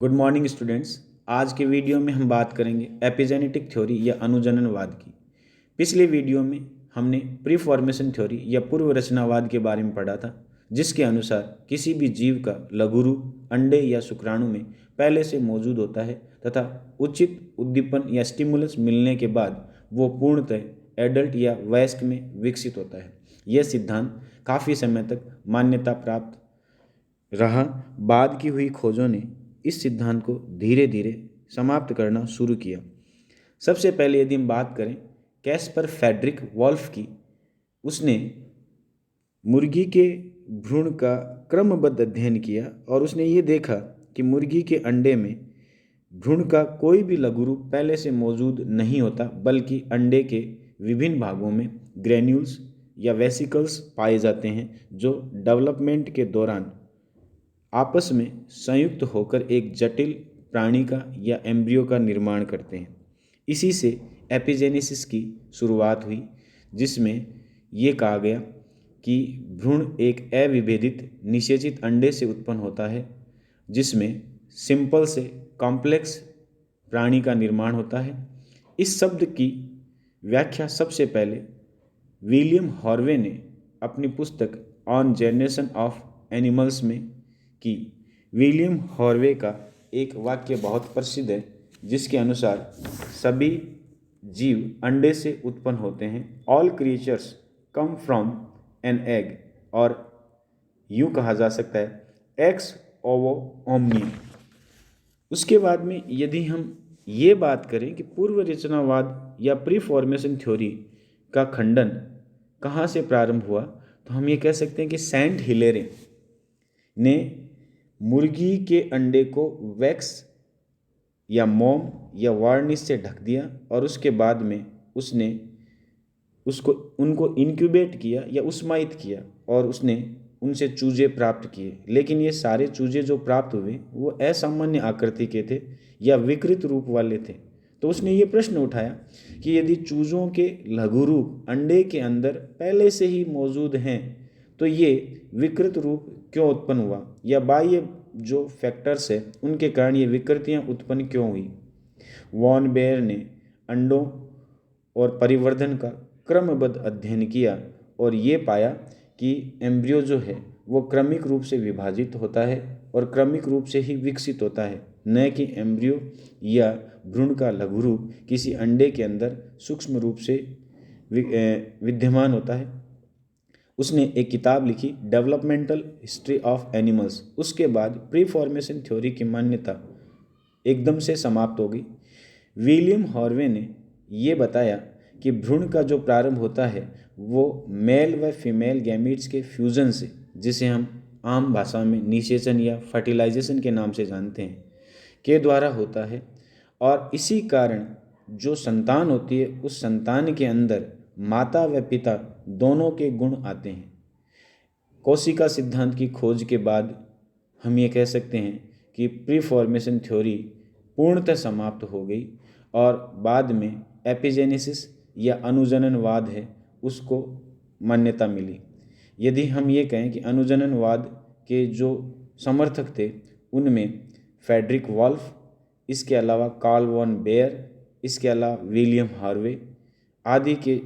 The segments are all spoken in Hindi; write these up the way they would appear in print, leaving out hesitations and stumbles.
Good morning students. आज के वीडियो में हम बात करेंगे एपिजेनेटिक थ्योरी या अनुजननवाद की। पिछले वीडियो में हमने प्री फॉर्मेशन थ्योरी या पूर्व रचनावाद के बारे में पढ़ा था, जिसके अनुसार किसी भी जीव का लघुरूप अंडे या शुक्राणु में पहले से मौजूद होता है तथा उचित उद्दीपन या स्टिमुलस मिलने के बाद वो पूर्णतः एडल्ट या वयस्क में विकसित होता है। यह सिद्धांत काफ़ी समय तक मान्यता प्राप्त रहा। बाद की हुई खोजों ने इस सिद्धांत को धीरे धीरे समाप्त करना शुरू किया। सबसे पहले यदि हम बात करें कैस्पर फ्रेडरिक वोल्फ की, उसने मुर्गी के भ्रूण का क्रमबद्ध अध्ययन किया और उसने ये देखा कि मुर्गी के अंडे में भ्रूण का कोई भी लघुरूप पहले से मौजूद नहीं होता, बल्कि अंडे के विभिन्न भागों में ग्रेन्यूल्स या वेसिकल्स पाए जाते हैं जो डेवलपमेंट के दौरान आपस में संयुक्त होकर एक जटिल प्राणी का या एम्ब्रियो का निर्माण करते हैं। इसी से एपिजेनेसिस की शुरुआत हुई, जिसमें ये कहा गया कि भ्रूण एक अविभेदित निषेचित अंडे से उत्पन्न होता है, जिसमें सिंपल से कॉम्प्लेक्स प्राणी का निर्माण होता है। इस शब्द की व्याख्या सबसे पहले विलियम हॉर्वे ने अपनी पुस्तक ऑन जनरेशन ऑफ एनिमल्स में कि विलियम हॉर्वे का एक वाक्य बहुत प्रसिद्ध है, जिसके अनुसार सभी जीव अंडे से उत्पन्न होते हैं। All creatures come from an egg, और यूँ कहा जा सकता है एक्स ओवो ओमनी। उसके बाद में यदि हम ये बात करें कि पूर्व रचनावाद या प्री फॉर्मेशन थ्योरी का खंडन कहाँ से प्रारंभ हुआ, तो हम ये कह सकते हैं कि सेंट हिलेरे ने मुर्गी के अंडे को वैक्स या मोम या वार्निश से ढक दिया और उसके बाद में उसने उनको इंक्यूबेट किया या उष्मायित किया और उसने उनसे चूजे प्राप्त किए। लेकिन ये सारे चूजे जो प्राप्त हुए वो असामान्य आकृति के थे या विकृत रूप वाले थे। तो उसने ये प्रश्न उठाया कि यदि चूजों के लघुरूप अंडे के अंदर पहले से ही मौजूद हैं, तो ये विकृत रूप क्यों उत्पन्न हुआ, या बाह्य जो फैक्टर्स है उनके कारण ये विकृतियाँ उत्पन्न क्यों हुई। वॉन बेयर ने अंडों और परिवर्धन का क्रमबद्ध अध्ययन किया और ये पाया कि एम्ब्रियो जो है वो क्रमिक रूप से विभाजित होता है और क्रमिक रूप से ही विकसित होता है, न कि एम्ब्रियो या भ्रूण का लघुरूप किसी अंडे के अंदर सूक्ष्म रूप से विद्यमान होता है। उसने एक किताब लिखी डेवलपमेंटल हिस्ट्री ऑफ एनिमल्स। उसके बाद प्री फॉर्मेशन थ्योरी की मान्यता एकदम से समाप्त हो गई। विलियम हॉर्वे ने ये बताया कि भ्रूण का जो प्रारंभ होता है वो मेल व फीमेल गैमीट्स के फ्यूजन से, जिसे हम आम भाषा में निषेचन या फर्टिलाइजेशन के नाम से जानते हैं, के द्वारा होता है। और इसी कारण जो संतान होती है उस संतान के अंदर माता व पिता दोनों के गुण आते हैं। कोशिका सिद्धांत की खोज के बाद हम ये कह सकते हैं कि प्री फॉर्मेशन थ्योरी पूर्णतः समाप्त हो गई और बाद में एपिजेनेसिस या अनुजननवाद है उसको मान्यता मिली। यदि हम ये कहें कि अनुजननवाद के जो समर्थक थे उनमें फ्रेडरिक वोल्फ, इसके अलावा कार्ल वॉन बेयर, इसके अलावा विलियम हार्वे आदि के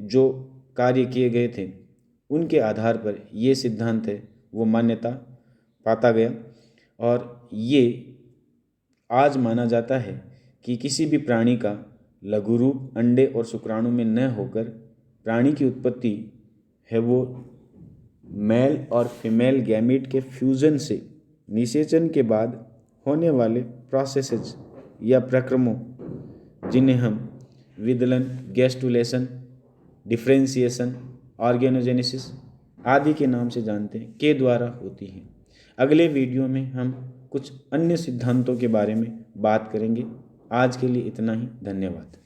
जो कार्य किए गए थे, उनके आधार पर ये सिद्धांत है वो मान्यता पाता गया। और ये आज माना जाता है कि किसी भी प्राणी का लघुरूप अंडे और शुक्राणु में न होकर प्राणी की उत्पत्ति है वो मेल और फीमेल गैमीट के फ्यूजन से निषेचन के बाद होने वाले प्रोसेसेस या प्रक्रमों, जिन्हें हम विदलन, गैस्टुलेशन, डिफ्रेंशिएशन, ऑर्गेनोजेनेसिस आदि के नाम से जानते हैं, के द्वारा होती हैं। अगले वीडियो में हम कुछ अन्य सिद्धांतों के बारे में बात करेंगे। आज के लिए इतना ही। धन्यवाद।